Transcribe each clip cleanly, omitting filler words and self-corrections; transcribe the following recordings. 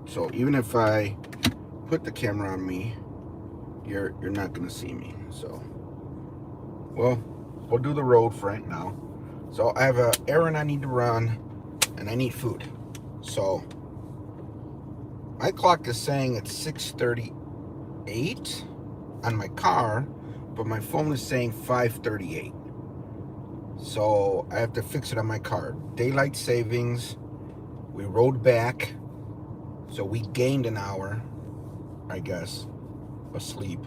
So even if I put the camera on me, you're not gonna see me. So, well, we'll do the road for right now. So I have an errand I need to run, and I need food. So my clock is saying it's 6:38 on my car, but my phone is saying 5:38. So I have to fix it on my car. Daylight savings, we rode back, so we gained an hour, I guess, of sleep.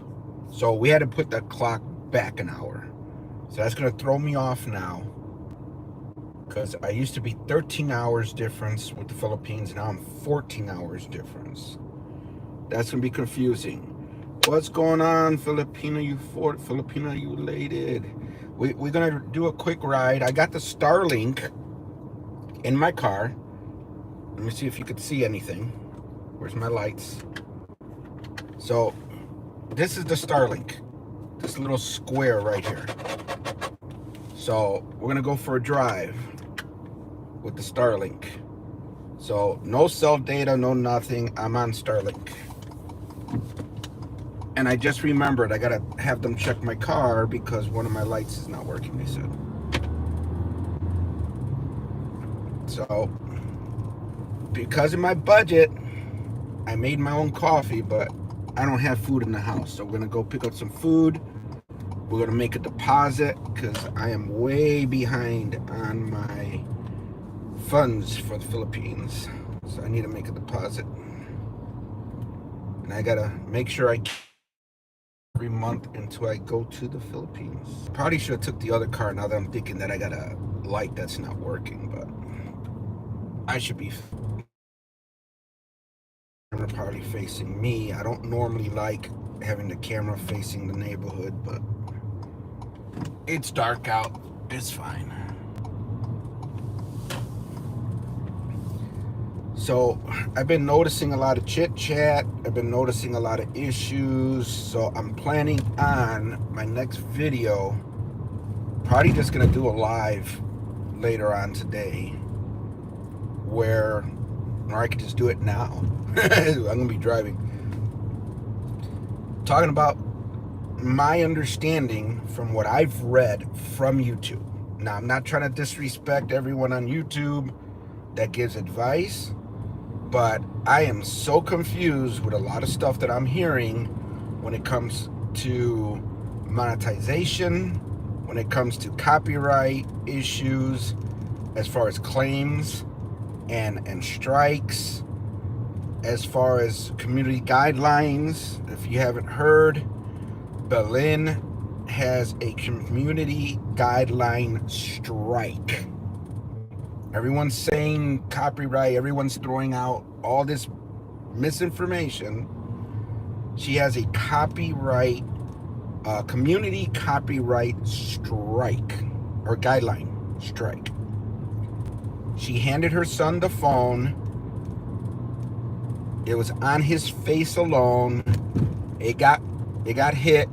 So we had to put the clock back an hour. So that's gonna throw me off now, because I used to be 13 hours difference with the Philippines, now I'm 14 hours difference. That's gonna be confusing. What's going on, Filipino? You elated? We're gonna do a quick ride. I got the Starlink in my car. Let me see if you could see anything. Where's my lights? So this is the Starlink, this little square right here. So we're gonna go for a drive with the Starlink. So no cell data, no nothing. I'm on Starlink. And I just remembered I gotta have them check my car because one of my lights is not working, they said. So because of my budget, I made my own coffee, but I don't have food in the house. So we're gonna go pick up some food. We're gonna make a deposit because I am way behind on my funds for the Philippines. So I need to make a deposit. And I gotta make sure I every month until I go to the Philippines. Probably should have took the other car now that I'm thinking that I got a light that's not working, but I should be probably facing me. I don't normally like having the camera facing the neighborhood, but it's dark out. It's fine. So I've been noticing a lot of chit chat. I've been noticing a lot of issues. So I'm planning on my next video, probably just gonna do a live later on today, where or I could just do it now. I'm gonna be driving, talking about my understanding from what I've read from YouTube. Now, I'm not trying to disrespect everyone on YouTube that gives advice, but I am so confused with a lot of stuff that I'm hearing when it comes to monetization, when it comes to copyright issues, as far as claims and strikes, as far as community guidelines. If you haven't heard, Berlin has a community guideline strike. Everyone's saying copyright, everyone's throwing out all this misinformation. She has a copyright, community copyright strike, or guideline strike. She handed her son the phone. It was on his face alone. It got hit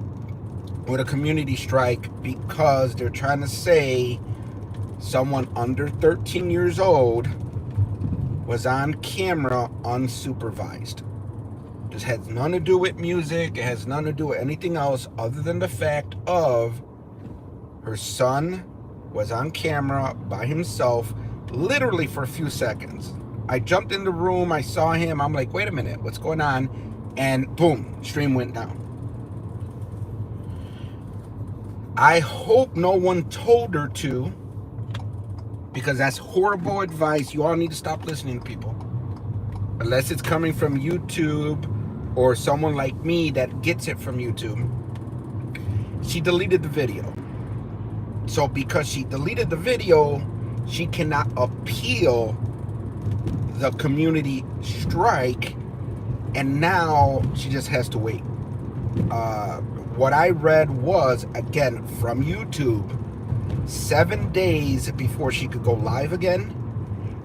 with a community strike because they're trying to say someone under 13 years old was on camera unsupervised. This has nothing to do with music. It has nothing to do with anything else other than the fact of her son was on camera by himself, literally for a few seconds. I jumped in the room, I saw him, I'm like, wait a minute, what's going on? And boom, stream went down. I hope no one told her to, because that's horrible advice. You all need to stop listening to people. Unless it's coming from YouTube or someone like me that gets it from YouTube. She deleted the video. So because she deleted the video, she cannot appeal the community strike, and now she just has to wait. What I read was, again, from YouTube, 7 days before she could go live again,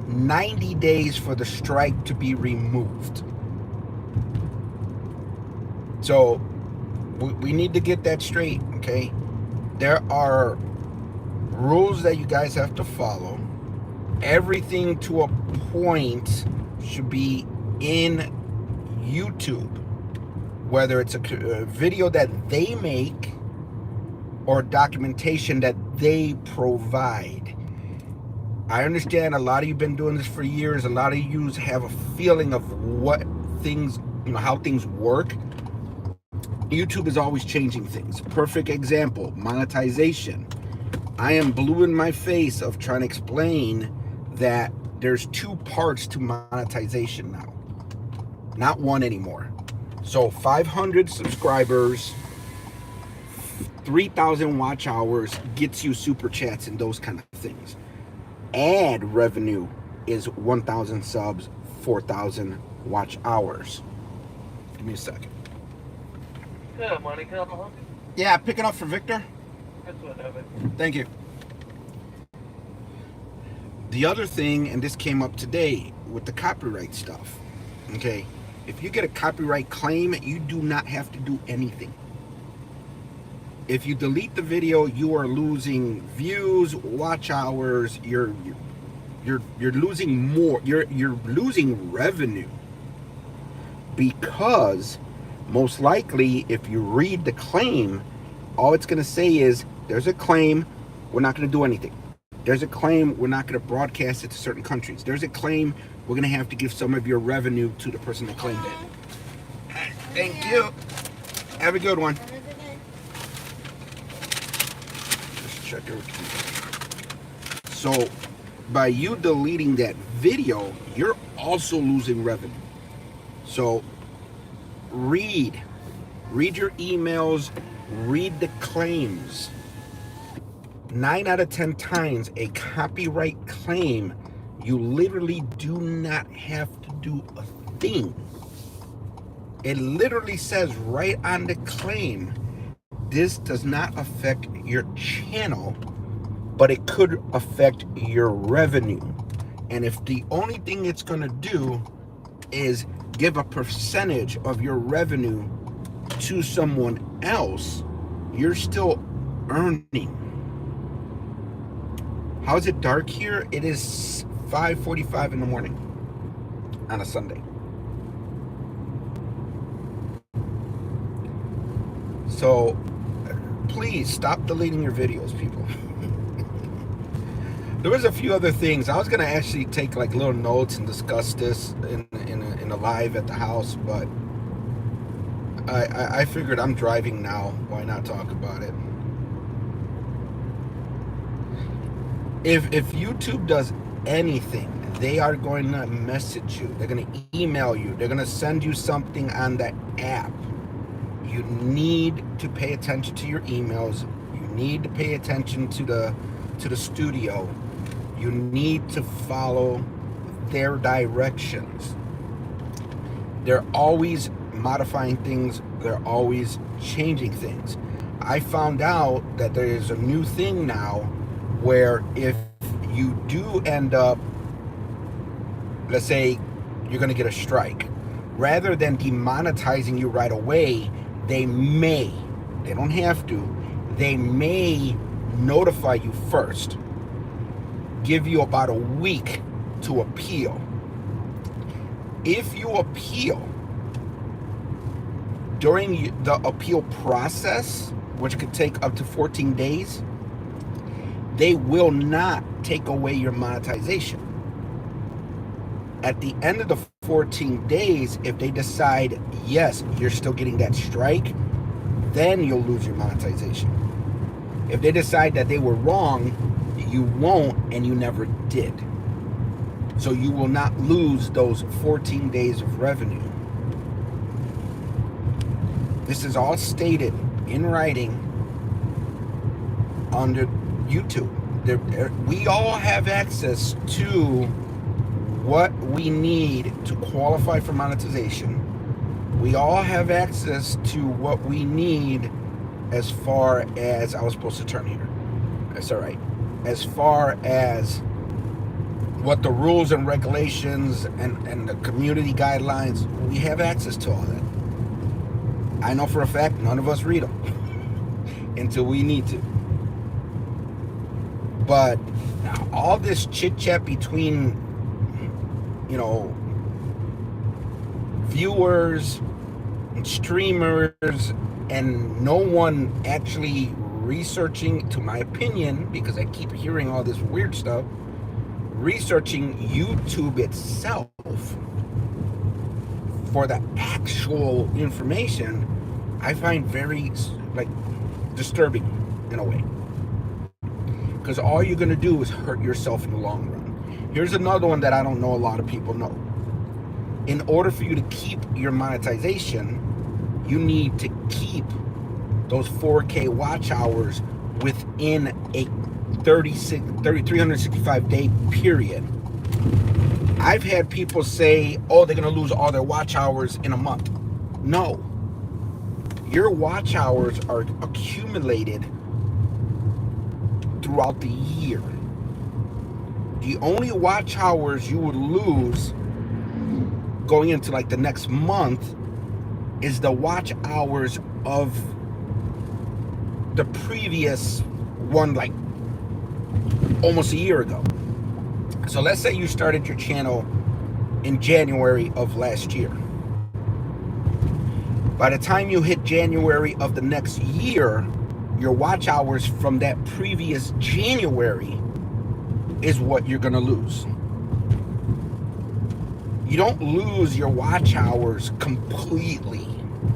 90 days for the strike to be removed. So we need to get that straight, okay? There are rules that you guys have to follow. Everything to a point should be in YouTube, whether it's a video that they make or documentation that they provide. I understand a lot of you have been doing this for years. A lot of you have a feeling of what things, how things work. YouTube is always changing things. Perfect example, monetization. I am blue in my face of trying to explain that there's two parts to monetization now, not one anymore. So 500 subscribers, 3,000 watch hours gets you super chats and those kind of things. Ad revenue is 1,000 subs, 4,000 watch hours. Give me a second. Good morning, can I help you? Yeah, picking up for Victor. That's what happened. Thank you. The other thing, and this came up today with the copyright stuff. Okay, if you get a copyright claim, you do not have to do anything. If you delete the video, you are losing views, watch hours. You're losing more. You're losing revenue, because most likely, if you read the claim, all it's going to say is, there's a claim, we're not going to do anything. There's a claim, we're not going to broadcast it to certain countries. There's a claim, we're going to have to give some of your revenue to the person that claimed it. Thank you. Have a good one. Just check everything. So, by you deleting that video, you're also losing revenue. So, read your emails, read the claims. 9 out of 10 times, a copyright claim, you literally do not have to do a thing. It literally says right on the claim, this does not affect your channel, but it could affect your revenue. And if the only thing it's going to do is give a percentage of your revenue to someone else, you're still earning. How is it dark here? It is 5:45 in the morning on a Sunday. So please stop deleting your videos, people. There was a few other things. I was gonna actually take like little notes and discuss this in a live at the house, but I figured I'm driving now. Why not talk about it? If YouTube does anything, they are going to message you. They're going to email you. They're going to send you something on the app. You need to pay attention to your emails. You need to pay attention to the studio. You need to follow their directions. They're always modifying things. They're always changing things. I found out that there is a new thing now where if you do end up, let's say you're going to get a strike, rather than demonetizing you right away, they don't have to, they may notify you first, give you about a week to appeal. If you appeal, during the appeal process, which could take up to 14 days, they will not take away your monetization. At the end of the 14 days, if they decide, yes, you're still getting that strike, then you'll lose your monetization. If they decide that they were wrong, you won't, and you never did. So you will not lose those 14 days of revenue. This is all stated in writing under YouTube. We all have access to what we need to qualify for monetization. We all have access to what we need as far as, I was supposed to turn here. That's all right. As far as what the rules and regulations and the community guidelines, we have access to all that. I know for a fact none of us read them until we need to. But all this chit chat between, viewers and streamers and no one actually researching, to my opinion, because I keep hearing all this weird stuff, researching YouTube itself for the actual information, I find very like disturbing in a way, because all you're going to do is hurt yourself in the long run. Here's another one that I don't know a lot of people know. In order for you to keep your monetization, you need to keep those 4K watch hours within a 365 day period. I've had people say, oh, they're going to lose all their watch hours in a month. No. Your watch hours are accumulated throughout the year. The only watch hours you would lose going into like the next month is the watch hours of the previous one, like almost a year ago. So let's say you started your channel in January of last year. By the time you hit January of the next year, your watch hours from that previous January is what you're gonna lose. You don't lose your watch hours completely.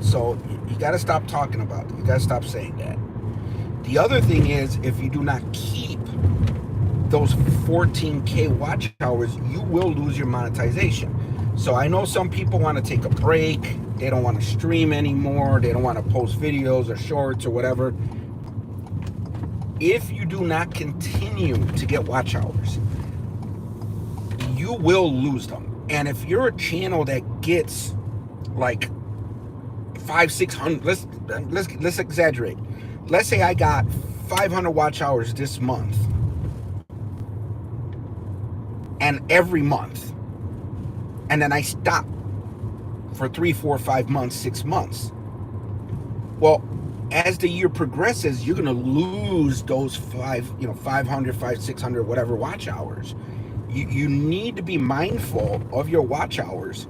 So you gotta stop talking about it. You gotta stop saying that. The other thing is, if you do not keep those 14K watch hours, you will lose your monetization. So I know some people want to take a break. They don't want to stream anymore. They don't want to post videos or shorts or whatever. If you do not continue to get watch hours, you will lose them. And if you're a channel that gets like 500-600, let's exaggerate. Let's say I got 500 watch hours this month, and every month, and then I stop for 3, 4, 5 months, 6 months. Well, as the year progresses, you're gonna lose those 500, 600, whatever watch hours. You need to be mindful of your watch hours,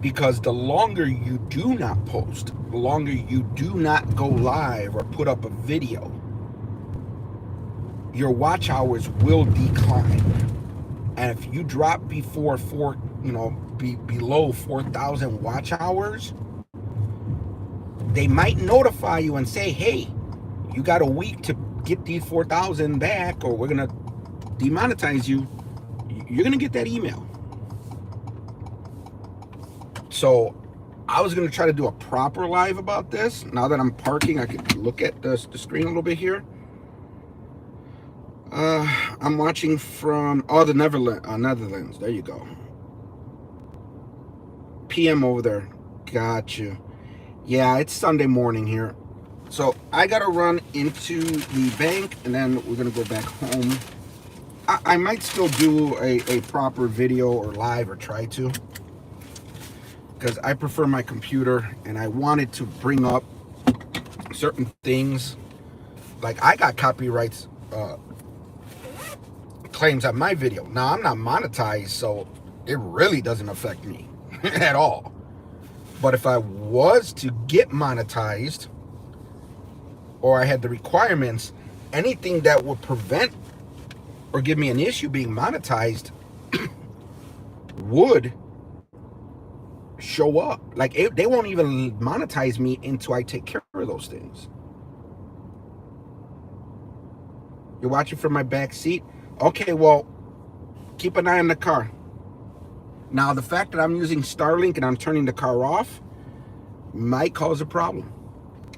because the longer you do not post, the longer you do not go live or put up a video, your watch hours will decline. And if you drop below 4,000 watch hours, they might notify you and say, hey, you got a week to get these 4,000 back, or we're gonna demonetize you. You're gonna get that email. So I was gonna try to do a proper live about this. Now that I'm parking, I can look at the screen a little bit here. I'm watching from the Netherlands. There you go. PM over there. Got you. Yeah, it's Sunday morning here. So I gotta run into the bank, and then we're gonna go back home. I might still do a proper video or live, or try to, because I prefer my computer, and I wanted to bring up certain things. Like, I got copyrights claims on my video. Now, I'm not monetized, so it really doesn't affect me at all. But if I was to get monetized, or I had the requirements, anything that would prevent or give me an issue being monetized would show up. Like, they won't even monetize me until I take care of those things. You're watching from my back seat? Okay, well, keep an eye on the car. Now, the fact that I'm using Starlink and I'm turning the car off might cause a problem,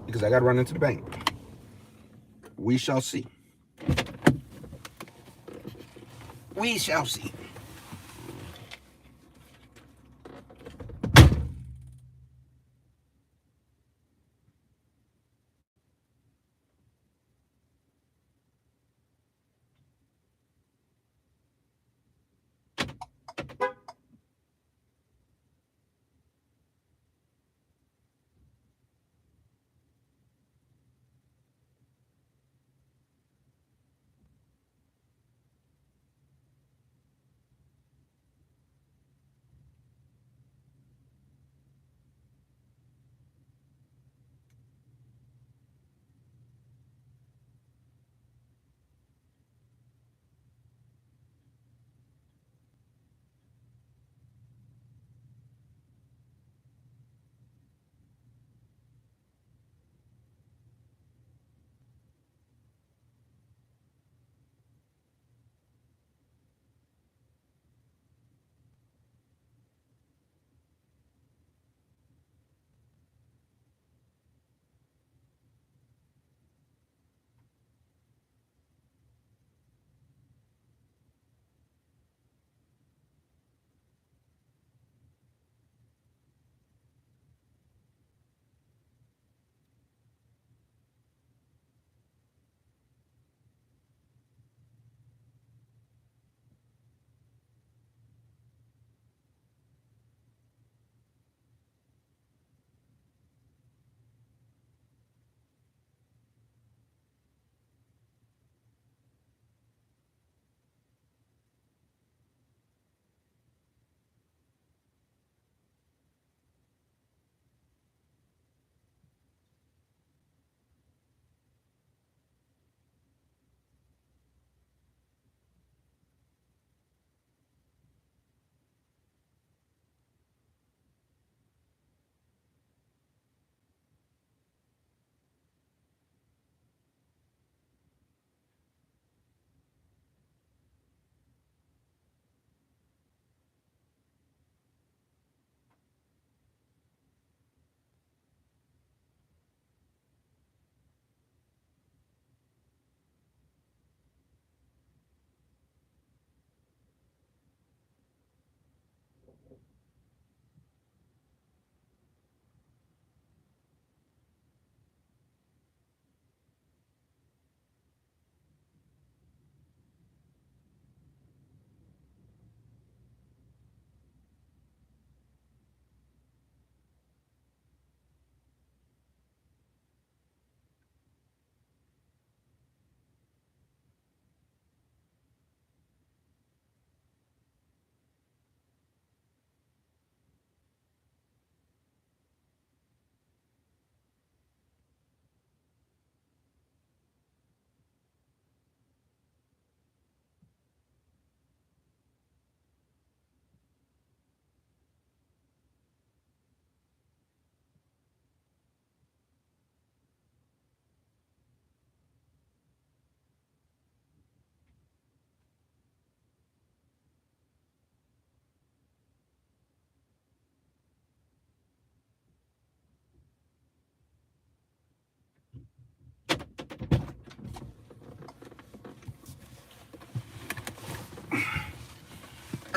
because I got to run into the bank. We shall see. We shall see.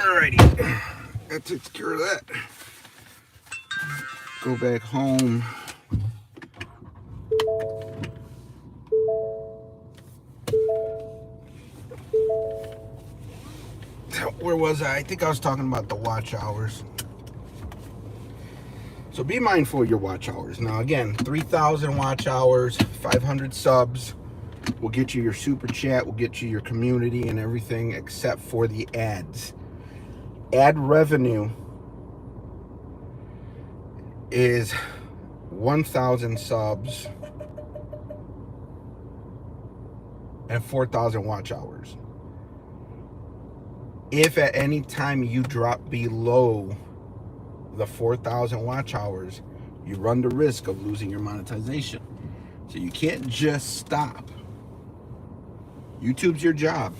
Alrighty, that takes care of that. Go back home. Where was I? I think I was talking about the watch hours. So be mindful of your watch hours. Now again, 3,000 watch hours, 500 subs will get you your super chat, will get you your community and everything except for the ads. Ad revenue is 1,000 subs and 4,000 watch hours. If at any time you drop below the 4,000 watch hours, you run the risk of losing your monetization. So you can't just stop. YouTube's your job.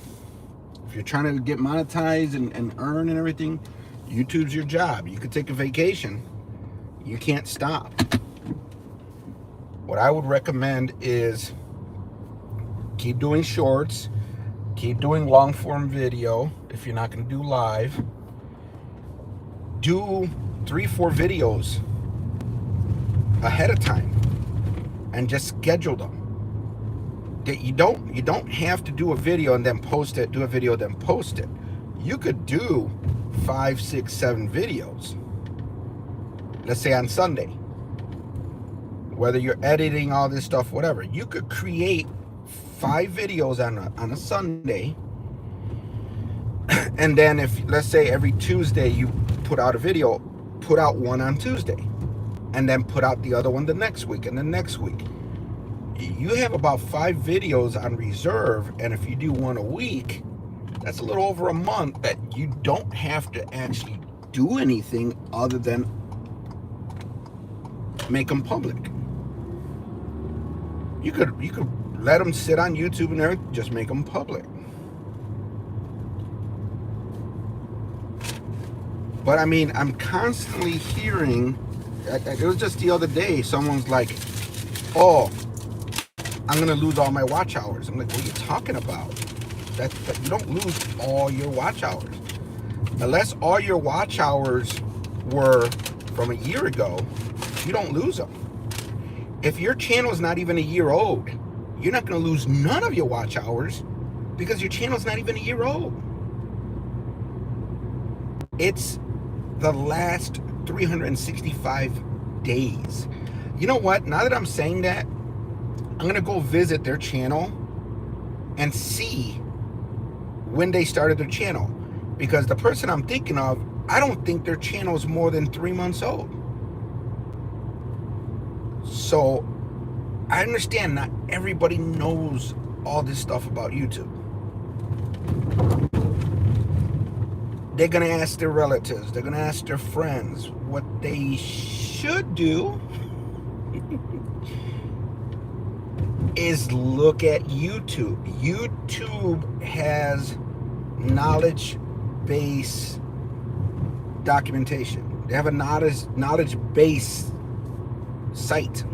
If you're trying to get monetized and earn and everything, YouTube's your job. You could take a vacation. You can't stop. What I would recommend is keep doing shorts, keep doing long form video if you're not going to do live. Do 3-4 videos ahead of time and just schedule them. You don't have to do a video and then post it, do a video then post it. You could do 5, 6, 7 videos, let's say on Sunday. Whether you're editing all this stuff, whatever, you could create 5 videos on a Sunday, and then if, let's say, every Tuesday you put out a video, put out one on Tuesday, and then put out the other one the next week and the next week. You have about 5 videos on reserve, and if you do one a week, that's a little over a month that you don't have to actually do anything other than make them public. You could let them sit on YouTube and everything, just make them public. But I mean, I'm constantly hearing, it was just the other day, someone's like, oh, I'm gonna lose all my watch hours. I'm like, what are you talking about? That you don't lose all your watch hours. Unless all your watch hours were from a year ago, you don't lose them. If your channel is not even a year old, you're not gonna lose none of your watch hours because your channel's not even a year old. It's the last 365 days. You know what? Now that I'm saying that, I'm gonna go visit their channel and see when they started their channel, because the person I'm thinking of, I don't think their channel is more than 3 months old. So I understand not everybody knows all this stuff about YouTube. They're gonna ask their relatives, they're gonna ask their friends. What they should do is look at YouTube. YouTube has knowledge base documentation. They have a knowledge base site,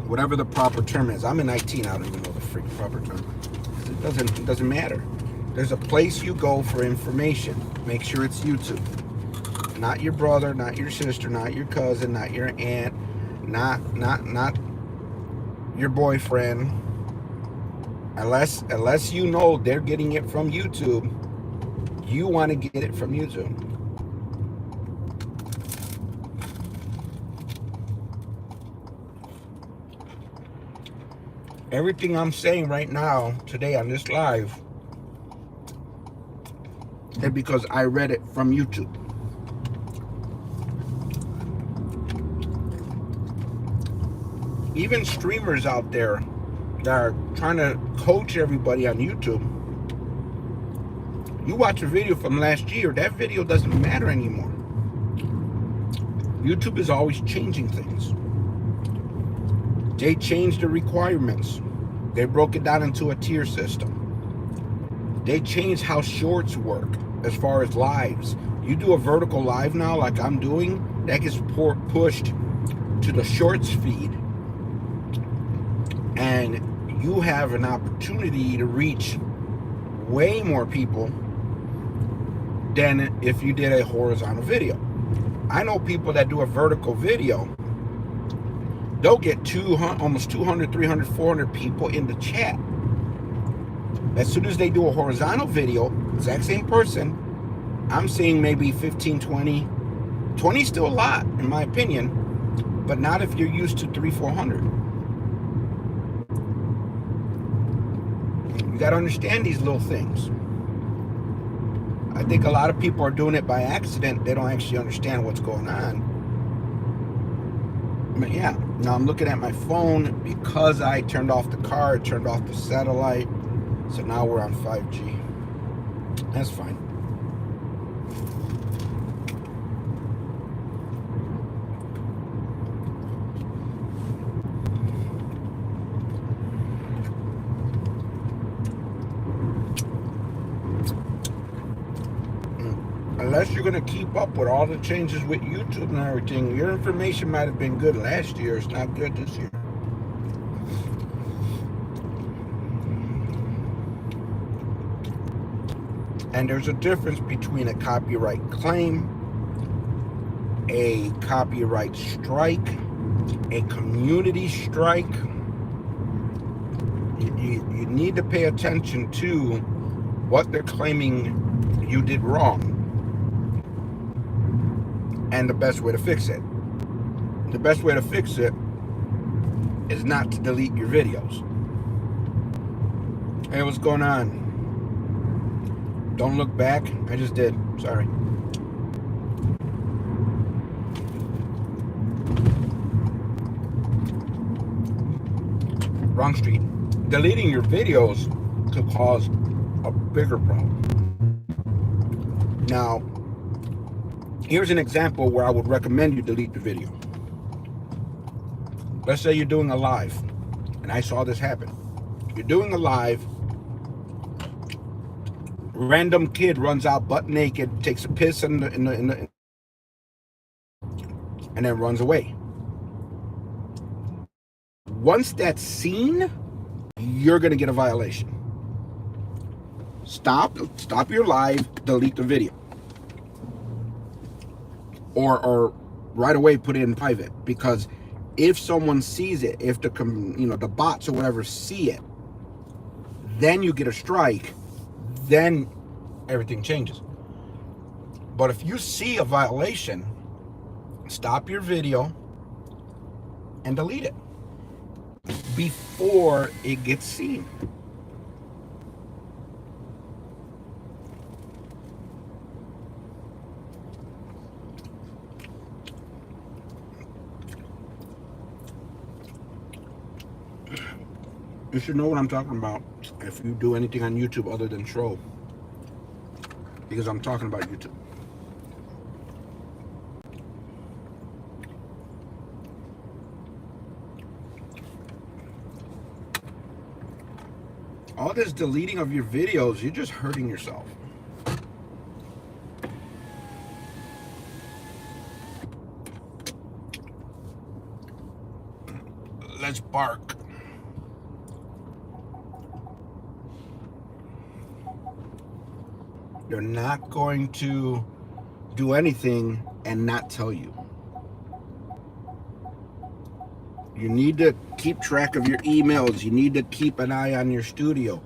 whatever the proper term is. I'm in IT and I don't even know the freaking proper term. It doesn't matter. There's a place you go for information. Make sure it's YouTube. Not your brother, not your sister, not your cousin, not your aunt, not your boyfriend. Unless you know they're getting it from YouTube, you want to get it from YouTube. Everything I'm saying right now, today on this live, is because I read it from YouTube. Even streamers out there that are trying to coach everybody on YouTube, you watch a video from last year, that video doesn't matter anymore. YouTube is always changing things. They changed the requirements. They broke it down into a tier system. They changed how shorts work as far as lives. You do a vertical live now, like I'm doing, that gets pushed to the shorts feed. And you have an opportunity to reach way more people than if you did a horizontal video. I know people that do a vertical video, they'll get 200, almost 200, 300, 400 people in the chat. As soon as they do a horizontal video, exact same person, I'm seeing maybe 15, 20. 20 is still a lot, in my opinion, but not if you're used to 300, 400. You got to understand these little things. I think a lot of people are doing it by accident. They don't actually understand what's going on. But yeah, now I'm looking at my phone because I turned off the car, turned off the satellite. So now we're on 5G. That's fine. Unless you're going to keep up with all the changes with YouTube and everything, your information might have been good last year. It's not good this year. And there's a difference between a copyright claim, a copyright strike, a community strike. You need to pay attention to what they're claiming you did wrong and the best way to fix it. The best way to fix it is not to delete your videos. Hey, what's going on? Don't look back. I just did. Sorry. Wrong street. Deleting your videos could cause a bigger problem. Now, here's an example where I would recommend you delete the video. Let's say you're doing a live, and I saw this happen. You're doing a live, random kid runs out butt naked, takes a piss and then runs away. Once that's seen, you're gonna get a violation. Stop your live, delete the video. Or right away put it in private, because if someone sees it, if the bots or whatever see it, then you get a strike, then everything changes. But if you see a violation, stop your video and delete it before it gets seen. You should know what I'm talking about if you do anything on YouTube other than troll, because I'm talking about YouTube. All this deleting of your videos, you're just hurting yourself. Let's bark. They're not going to do anything and not tell you. You need to keep track of your emails. You need to keep an eye on your studio.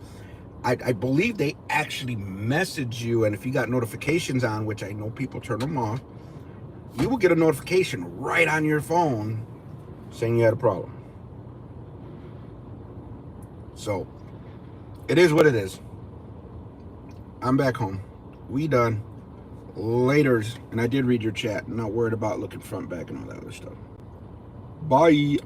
I believe they actually message you, and if you got notifications on, which I know people turn them off, you will get a notification right on your phone saying you had a problem. So, it is what it is. I'm back home. We done. Laters. And I did read your chat. I'm not worried about looking front, back, and all that other stuff. Bye.